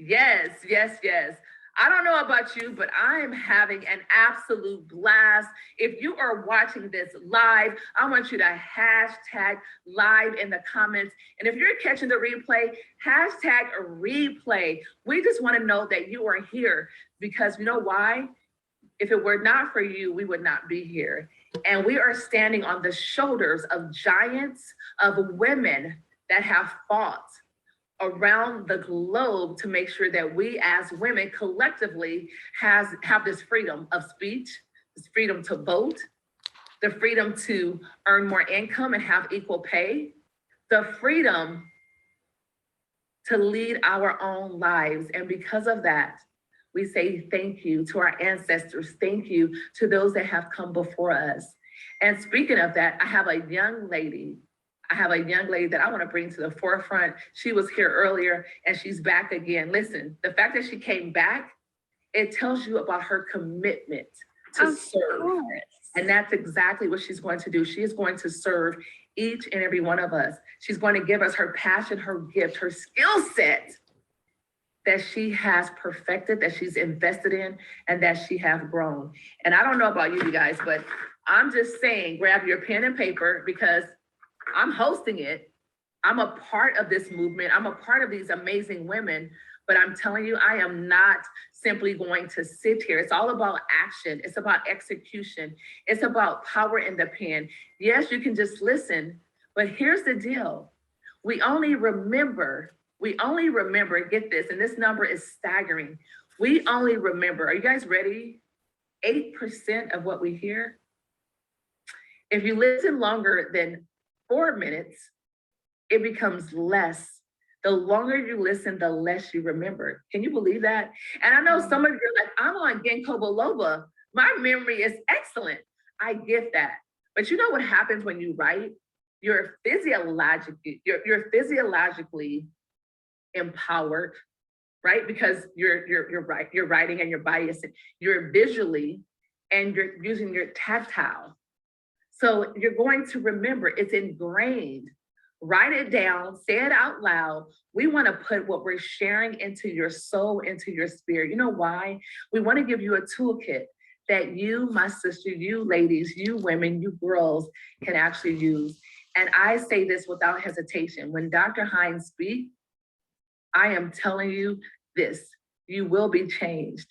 Yes, yes, yes. I don't know about you, but I am having an absolute blast. If you are watching this live, I want you to hashtag live in the comments. And if you're catching the replay, hashtag a replay. We just want to know that you are here because you know why? If it were not for you, we would not be here. And we are standing on the shoulders of giants, of women that have fought around the globe to make sure that we as women collectively have this freedom of speech, this freedom to vote, the freedom to earn more income and have equal pay, the freedom to lead our own lives. And because of that, we say thank you to our ancestors. Thank you to those that have come before us. And speaking of that, I have a young lady that I want to bring to the forefront. She was here earlier and she's back again. Listen, the fact that she came back, it tells you about her commitment to serve. And that's exactly what she's going to do. She is going to serve each and every one of us. She's going to give us her passion, her gift, her skill set that she has perfected, that she's invested in, and that she has grown. And I don't know about you guys, but I'm just saying, grab your pen and paper because I'm hosting it. I'm a part of this movement. I'm a part of these amazing women, but I'm telling you, I am not simply going to sit here. It's all about action. It's about execution. It's about power in the pen. Yes, you can just listen, but here's the deal. We only remember, get this, and this number is staggering. We only remember, are you guys ready? 8% of what we hear. If you listen longer than 4 minutes, it becomes less. The longer you listen, the less you remember. Can you believe that? And I know some of you are like, I'm on Ginkgo biloba. My memory is excellent. I get that. But you know what happens when you write? You're physiologically empowered, right? Because you're writing and you're biased. You're visually and you're using your tactile. So you're going to remember, it's ingrained. Write it down, say it out loud. We want to put what we're sharing into your soul, into your spirit. You know why? We want to give you a toolkit that you, my sister, you ladies, you women, you girls can actually use. And I say this without hesitation. When Dr. Hynd speaks, I am telling you this, you will be changed.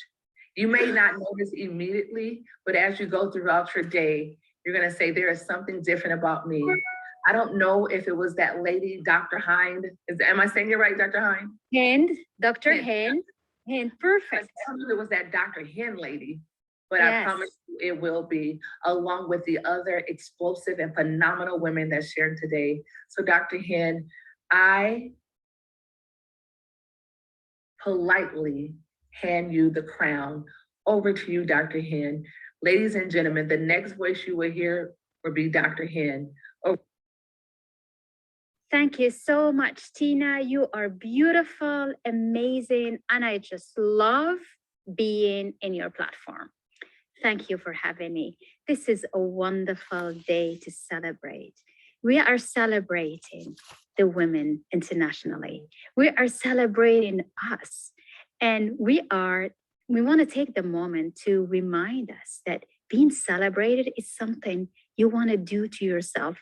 You may not notice immediately, but as you go throughout your day, you're going to say, there is something different about me. I don't know if it was that lady, Dr. Hynd. Am I saying it right, Dr. Hynd? Hynd, Dr. Hynd. Hynd, perfect. I don't know if it was that Dr. Hynd lady, but yes. I promise you it will be, along with the other explosive and phenomenal women that shared today. So Dr. Hynd, I politely hand you the crown. Over to you, Dr. Hynd. Ladies and gentlemen, the next voice you will hear will be Dr. Hynd. Thank you so much, Tina. You are beautiful, amazing, and I just love being in your platform. Thank you for having me. This is a wonderful day to celebrate. We are celebrating the women internationally. We are celebrating us. And we want to take the moment to remind us that being celebrated is something you want to do to yourself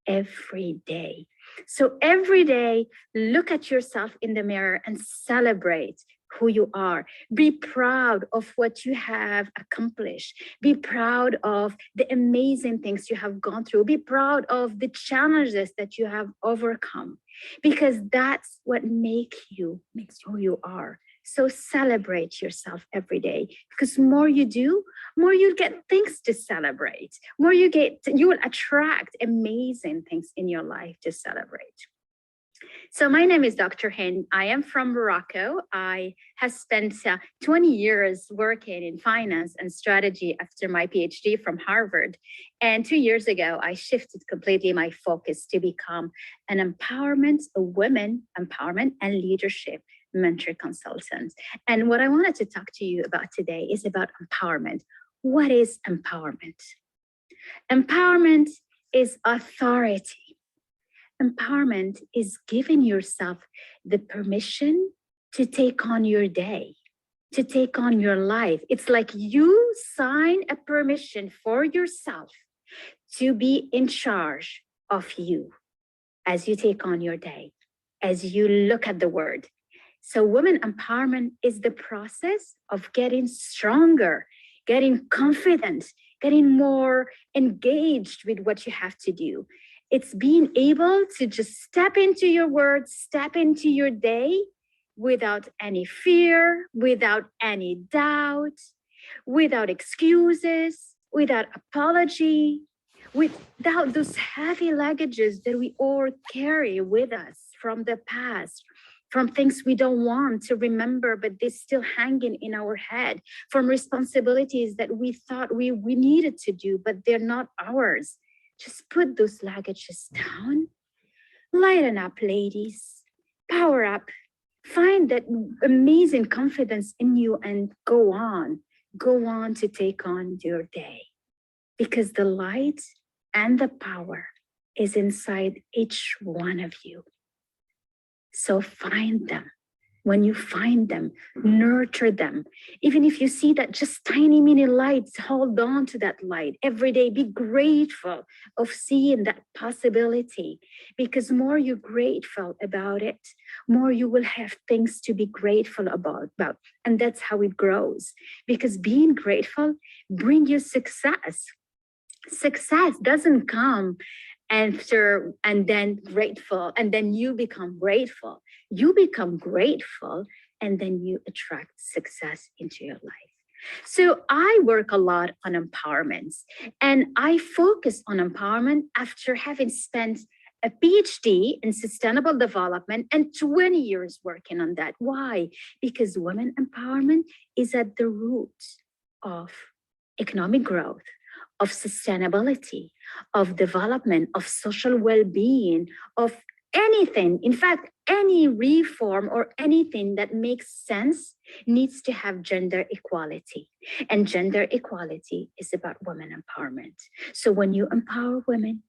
every day. So every day, look at yourself in the mirror and celebrate who you are. Be proud of what you have accomplished. Be proud of the amazing things you have gone through. Be proud of the challenges that you have overcome, because that's what makes you who you are. So celebrate yourself every day, because more you do, more you get things to celebrate. More you will attract amazing things in your life to celebrate. So my name is Dr. Hynd. I am from Morocco. I have spent 20 years working in finance and strategy after my PhD from Harvard. And 2 years ago, I shifted completely my focus to become a women empowerment and leadership mentor consultant. And what I wanted to talk to you about today is about empowerment. What is empowerment? Empowerment is authority. Empowerment is giving yourself the permission to take on your day, to take on your life. It's like you sign a permission for yourself to be in charge of you as you take on your day, as you look at the word. So, women empowerment is the process of getting stronger, getting confident, getting more engaged with what you have to do. It's being able to just step into your word, step into your day without any fear, without any doubt, without excuses, without apology, without those heavy luggages that we all carry with us from the past, from things we don't want to remember, but they're still hanging in our head, from responsibilities that we thought we needed to do, but they're not ours. Just put those luggages down. Lighten up, ladies. Power up. Find that amazing confidence in you and go on. Go on to take on your day. Because the light and the power is inside each one of you. So find them. When you find them, nurture them. Even if you see that just tiny mini lights, hold on to that light every day. Be grateful of seeing that possibility, because more you're grateful about it, more you will have things to be grateful about. And that's how it grows, because being grateful brings you success. Success doesn't come after and then grateful, and then you become grateful. You become grateful, and then you attract success into your life. So I work a lot on empowerment, and I focus on empowerment after having spent a PhD in sustainable development and 20 years working on that. Why? Because women empowerment is at the root of economic growth, of sustainability, of development, of social well-being, of anything. In fact, any reform or anything that makes sense needs to have gender equality. And gender equality is about women empowerment. So when you empower women,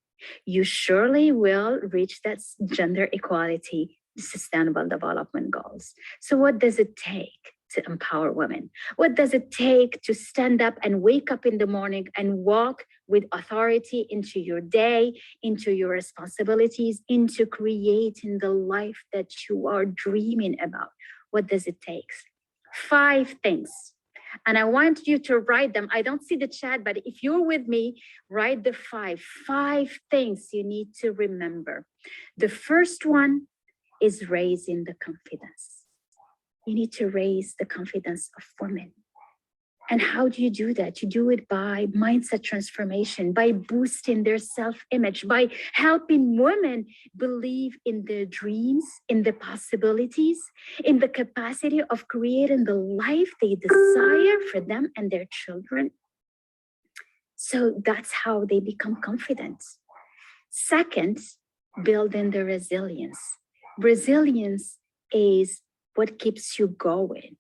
you surely will reach that gender equality, sustainable development goals. So what does it take to empower women? What does it take to stand up and wake up in the morning and walk with authority into your day, into your responsibilities, into creating the life that you are dreaming about? What does it take? 5 things. And I want you to write them. I don't see the chat, but if you're with me, write the 5 things you need to remember. The first one is raising the confidence. You need to raise the confidence of women. And how do you do that? You do it by mindset transformation, by boosting their self-image, by helping women believe in their dreams, in the possibilities, in the capacity of creating the life they desire for them and their children. So that's how they become confident. Second, building the resilience. Resilience is what keeps you going,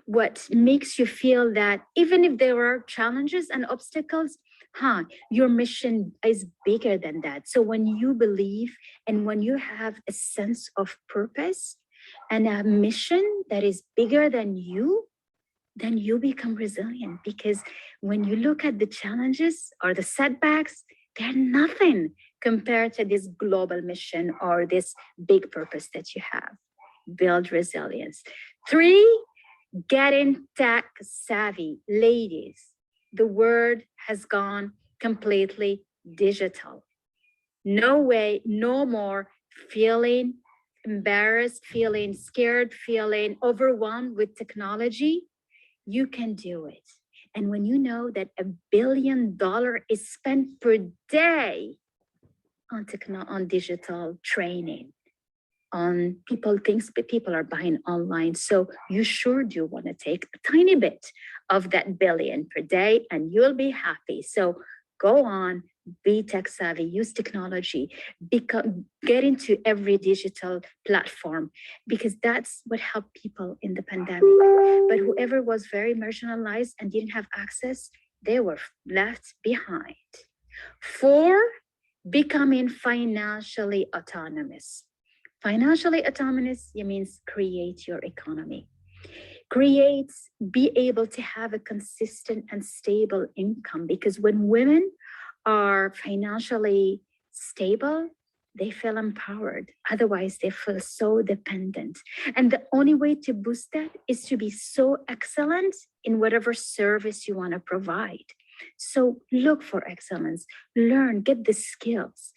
what makes you feel that even if there are challenges and obstacles, your mission is bigger than that. So when you believe and when you have a sense of purpose and a mission that is bigger than you, then you become resilient, because when you look at the challenges or the setbacks, they're nothing compared to this global mission or this big purpose that you have. Build resilience. 3, getting tech savvy. Ladies, the world has gone completely digital. No way, no more feeling embarrassed, feeling scared, feeling overwhelmed with technology. You can do it. And when you know that $1 billion is spent per day on digital training, on things people are buying online. So you sure do want to take a tiny bit of that billion per day and you'll be happy. So go on, be tech savvy, use technology, get into every digital platform, because that's what helped people in the pandemic. But whoever was very marginalized and didn't have access, they were left behind. 4, becoming financially autonomous. Financially autonomous, it means create your economy. Create, be able to have a consistent and stable income, because when women are financially stable, they feel empowered. Otherwise, they feel so dependent. And the only way to boost that is to be so excellent in whatever service you want to provide. So look for excellence, learn, get the skills,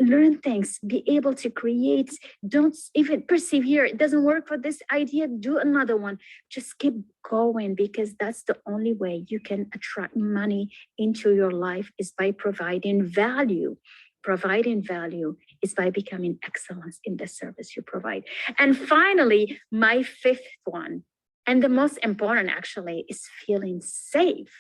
learn things, be able to create. Don't even persevere. It doesn't work for this idea, do another one. Just keep going, because that's the only way you can attract money into your life, is by providing value. Providing value is by becoming excellence in the service you provide. And finally, my fifth one, and the most important actually, is feeling safe.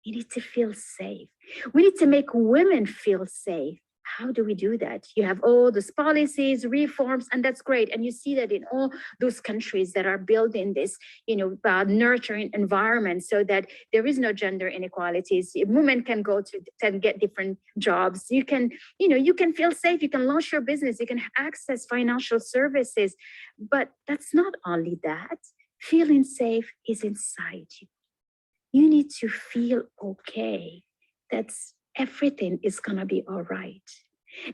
You need to feel safe. We need to make women feel safe. How do we do that? You have all those policies, reforms, and that's great. And you see that in all those countries that are building this, nurturing environment, so that there is no gender inequalities. Women can go to and get different jobs. You can feel safe. You can launch your business. You can access financial services. But that's not only that. Feeling safe is inside you. You need to feel okay. That's everything is going to be all right.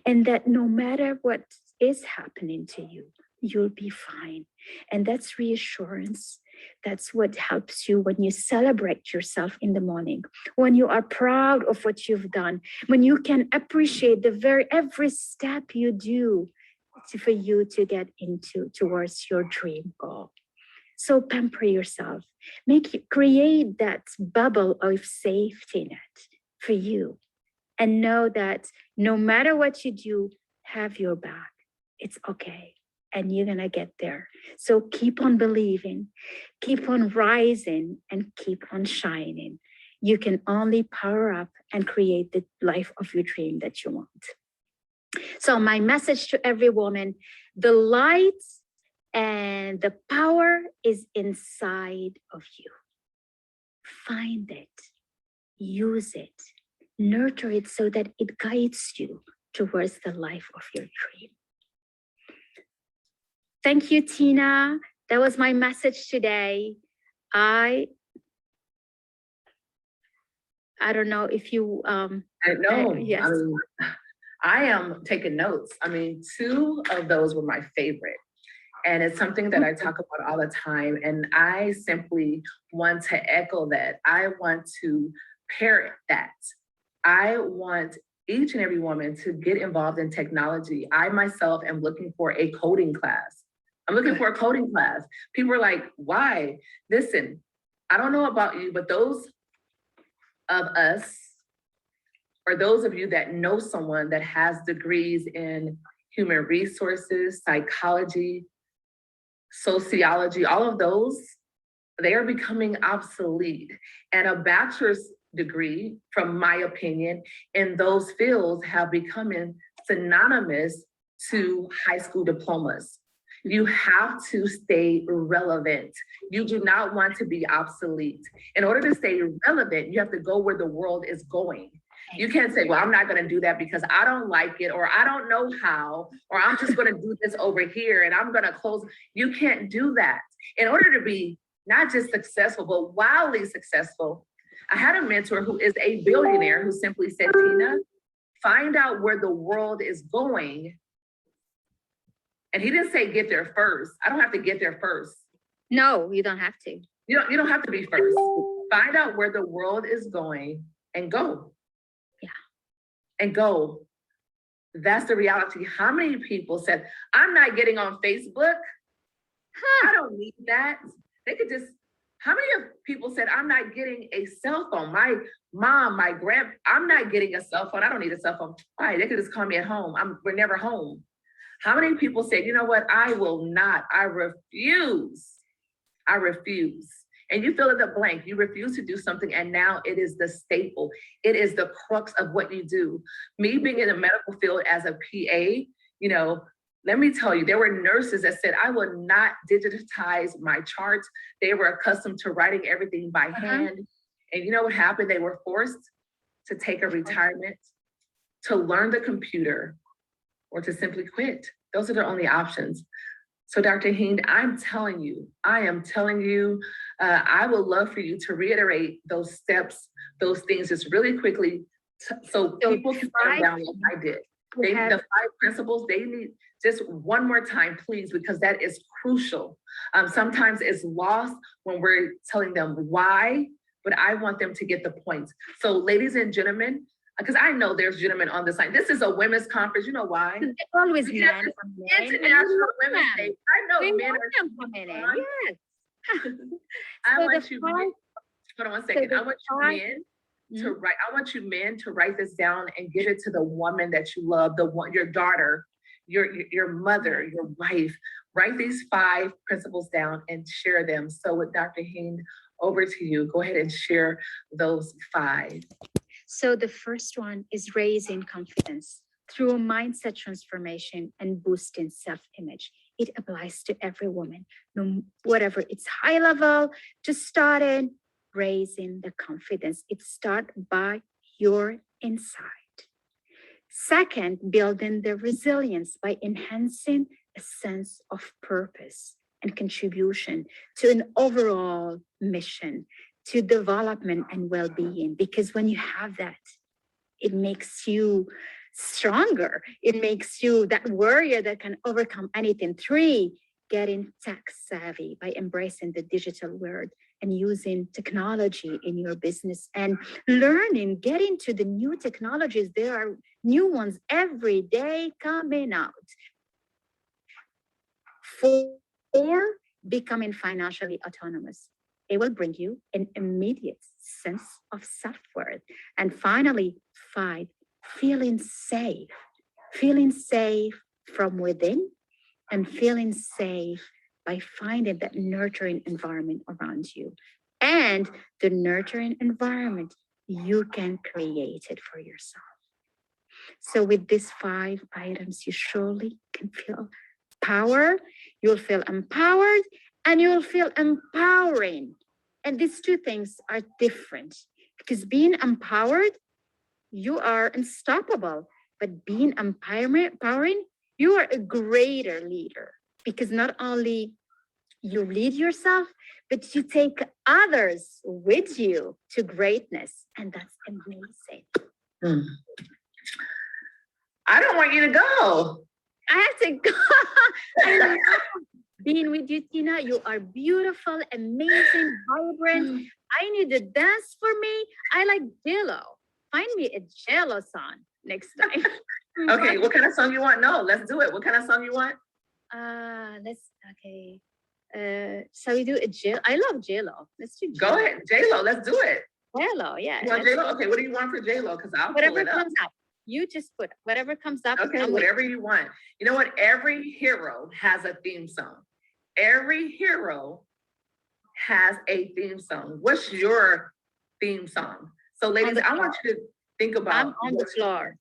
And that no matter what is happening to you, you'll be fine. And that's reassurance. That's what helps you when you celebrate yourself in the morning, when you are proud of what you've done, when you can appreciate every step you do for you to get towards your dream goal. So pamper yourself, create that bubble of safety net for you, and know that no matter what you do, have your back. It's okay. And you're going to get there. So keep on believing, keep on rising, and keep on shining. You can only power up and create the life of your dream that you want. So my message to every woman, the light and the power is inside of you. Find it, use it, nurture it so that it guides you towards the life of your dream. Thank you, Tina. That was my message today. I don't know if you I know. yes. I am taking notes. 2 of those were my favorite. And it's something that I talk about all the time. And I simply want to echo that. I want to parrot that. I want each and every woman to get involved in technology. I myself am looking for a coding class. I'm looking for a coding class. People are like, why? Listen, I don't know about you, but those of us, or those of you that know someone that has degrees in human resources, psychology, sociology, all of those, they are becoming obsolete. And a bachelor's degree, from my opinion, in those fields have become synonymous to high school diplomas. You have to stay relevant. You do not want to be obsolete. In order to stay relevant, you have to go where the world is going. You can't say, well, I'm not going to do that because I don't like it, or I don't know how, or I'm just going to do this over here and I'm going to close. You can't do that. In order to be not just successful, but wildly successful, I had a mentor who is a billionaire who simply said, Tina, find out where the world is going. And he didn't say get there first. I don't have to get there first. No, you don't have to. You don't have to be first. Find out where the world is going and go. Yeah. And go. That's the reality. How many people said, I'm not getting on Facebook? I don't need that. They could just, how many people said, I'm not getting a cell phone? My mom, I'm not getting a cell phone. I don't need a cell phone. Why? They could just call me at home. We're never home. How many people said, you know what? I will not. I refuse. And you fill in the blank. You refuse to do something, and now it is the staple. It is the crux of what you do. Me being in the medical field as a PA, let me tell you, there were nurses that said, I will not digitize my charts. They were accustomed to writing everything by hand. And you know what happened? They were forced to take a retirement, to learn the computer, or to simply quit. Those are the only options. So, Dr. Hynd, I am telling you, I would love for you to reiterate those steps, those things just really quickly so people can get around like I did. The 5 principles, they need just one more time, please, because that is crucial. Sometimes it's lost when we're telling them why, but I want them to get the point. So, ladies and gentlemen, because I know there's gentlemen on this line. This is a women's conference. You know why? It's always men. International Women's Day. I know men are coming in. Yes. I want you men, hold on one second. I want you men to write. I want you men to write this down and give it to the woman that you love, the one, your daughter, your mother, your wife. Write these 5 principles down and share them. So with Dr. Hynd, over to you. Go ahead and share those 5. So the first one is raising confidence through a mindset transformation and boosting self-image. It applies to every woman, no whatever it's high level, just starting raising the confidence. It starts by your inside. Second, building the resilience by enhancing a sense of purpose and contribution to an overall mission, to development and well-being. Because when you have that, it makes you stronger. It makes you that warrior that can overcome anything. 3, getting tech savvy by embracing the digital world and using technology in your business and learning, getting to the new technologies. There are new ones every day coming out. 4, becoming financially autonomous. It will bring you an immediate sense of self-worth. And finally, 5, feeling safe from within and feeling safe by finding that nurturing environment around you. And the nurturing environment, you can create it for yourself. So with these 5 items, you surely can feel power, you'll feel empowered, and you'll feel empowering. And these 2 things are different because being empowered, you are unstoppable. But being empowering, you are a greater leader because not only you lead yourself, but you take others with you to greatness. And that's amazing. I don't want you to go. I have to go. I love being with you, Tina. You are beautiful, amazing, vibrant. I need to dance for me. I like J-Lo. Find me a J-Lo song next time. Okay, what kind of song you want? No, let's do it. What kind of song you want? So we do a J. I love J-Lo. Let's do J-Lo. Go ahead, J-Lo. Let's do it. J-Lo, yeah. You want J-Lo? Okay, what do you want for J-Lo? Because I'll whatever pull it comes up. You just put whatever comes up. Okay, whatever you want. You know what? Every hero has a theme song. Every hero has a theme song. What's your theme song? So, ladies, I want you to think about. I'm on the floor.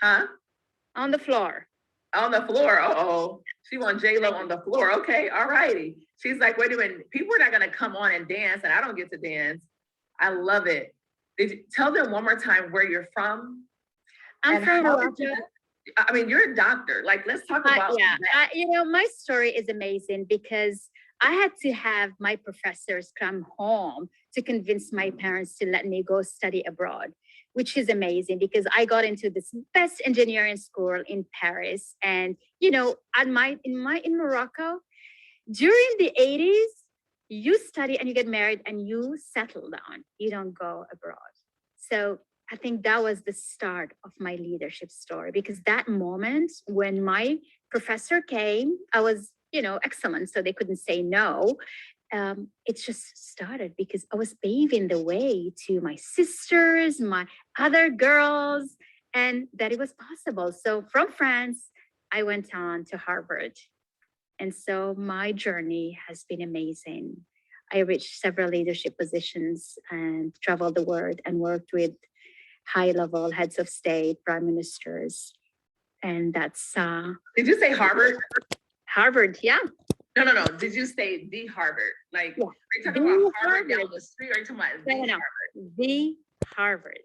Huh? On the floor. On the floor. Uh-oh. She wants J-Lo on the floor. Okay, all righty. She's like, wait a minute. People are not going to come on and dance, and I don't get to dance. I love it. Tell them one more time where you're from. I'm from Morocco. I mean, you're a doctor. Like, let's talk about that. My story is amazing because I had to have my professors come home to convince my parents to let me go study abroad, which is amazing because I got into this best engineering school in Paris. And, in Morocco, during the 80s, you study and you get married and you settle down. You don't go abroad. So I think that was the start of my leadership story because that moment when my professor came, I was, excellent. So they couldn't say no. It just started because I was paving the way to my sisters, my other girls, and that it was possible. So from France, I went on to Harvard. And so my journey has been amazing. I reached several leadership positions and traveled the world and worked with high-level heads of state, prime ministers. And that's... Did you say Harvard? Harvard, yeah. No. Did you say the Harvard? Like, yeah. Are you talking about Harvard down the street or are you talking about Harvard? The Harvard.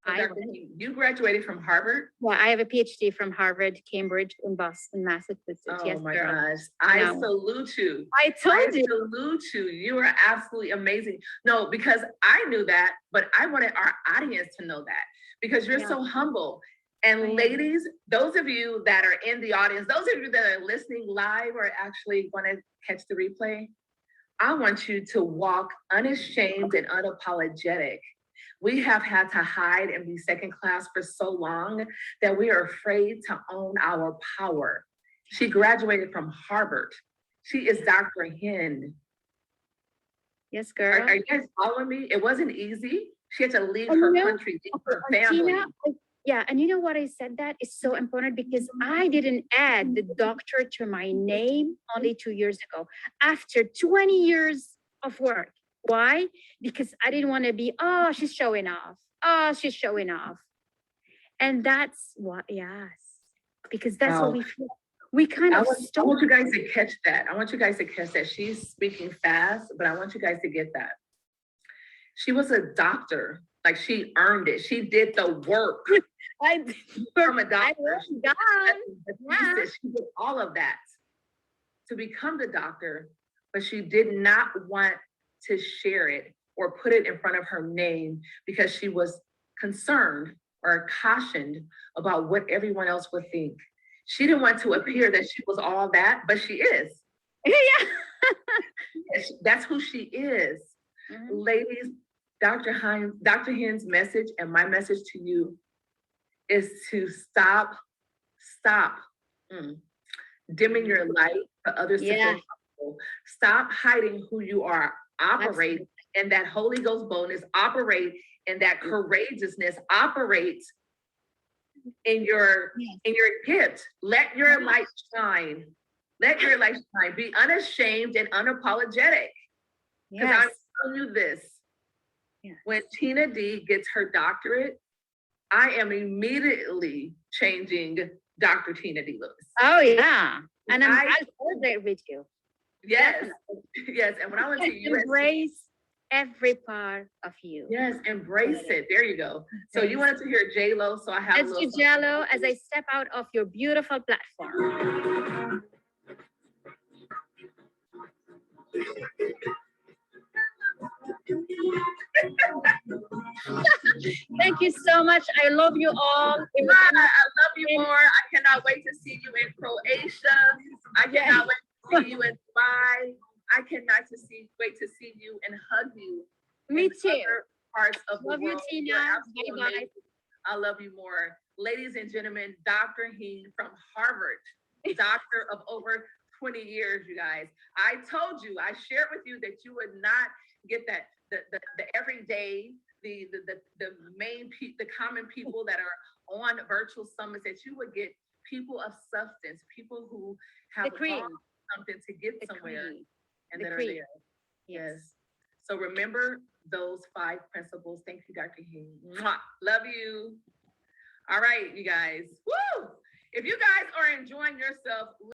So I Dr. Hynd, you graduated from Harvard? Well, I have a PhD from Harvard, Cambridge, in Boston, Massachusetts. Yes, Oh my girl. gosh. I No. salute you. I told you. salute you. You are absolutely amazing. No, because I knew that, but I wanted our audience to know that because you're so humble. And ladies, those of you that are in the audience, those of you that are listening live or actually going to catch the replay, I want you to walk unashamed and unapologetic. We have had to hide and be second class for so long that we are afraid to own our power. She graduated from Harvard. She is Dr. Hynd. Yes, girl. Are you guys following me? It wasn't easy. She had to leave her country, leave her family. Tina, yeah, and you know what I said that is so important because I didn't add the doctor to my name only 2 years ago after 20 years of work. Why? Because I didn't want to be, oh, she's showing off. Oh, she's showing off. And that's what, yes, because that's what we feel. We kind of I want you guys to catch that. I want you guys to catch that. She's speaking fast, but I want you guys to get that. She was a doctor. Like she earned it. She did the work. From a doctor. She did all of that to become the doctor, but she did not want to share it or put it in front of her name because she was concerned or cautioned about what everyone else would think. She didn't want to appear that she was all that, but she is. That's who she is. Ladies, Dr. Hynd's message and my message to you is to stop dimming your light for others to feel comfortable. Stop hiding who you are. Operate in that Holy Ghost boldness. Operate in that courageousness. Operate in your gift. Let your light shine. Let your light shine. Be unashamed and unapologetic. Because I'm telling you this. When Tina D gets her doctorate, I am immediately changing Dr. Tina D. Lewis. Oh yeah, and I'll celebrate with you. Yes, yes. And when I went to USC, embrace every part of you. Yes, embrace it. There you go. So you wanted to hear J-Lo, so I have. Let's do J-Lo as I step out of your beautiful platform. Thank you so much. I love you all. I love you more. I cannot wait to see you in Croatia. I cannot wait to see you in Dubai. I cannot wait to see you and hug you. Me too. Parts of love the world. You, Tina. Bye-bye. I love you more. Ladies and gentlemen, Dr. Hynd from Harvard, doctor of over 20 years, you guys. I told you, I shared with you that you would not get that the everyday, the common people that are on virtual summits, that you would get people of substance, people who have something to get somewhere and that are there. Yes. So remember those 5 principles. Thank you, Dr. Hynd. Mwah. Love you. All right, you guys. Woo! If you guys are enjoying yourself,